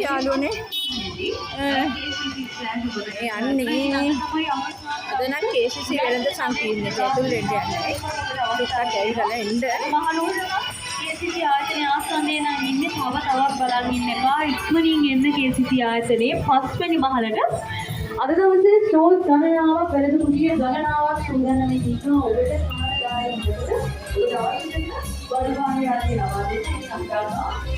යාළුවනේ යන්නේ අද නම් KCC වෙළඳ සංකීර්ණයට ඇතුල් වෙන්න යන්නේ ටිකක් ඇවිල්ලා එන්න KCC ආයතනයේ ආසන්නයේ නම් ඉන්නේ තවත් බලන් ඉන්න එපා ඉක්මනින් එන්න KCC ආයතනයේ 5 වෙනි මහලට අද දවසේ ස්ටෝල් ගණනාවක් වෙළඳ කුටිය ගණනාවක් සූදානම් ඉන්නවා ඔබට සමාදායකට ඔබට අවශ්‍ය පරිවාහන යන්නේ ලබා දෙන්න සම්පූර්ණ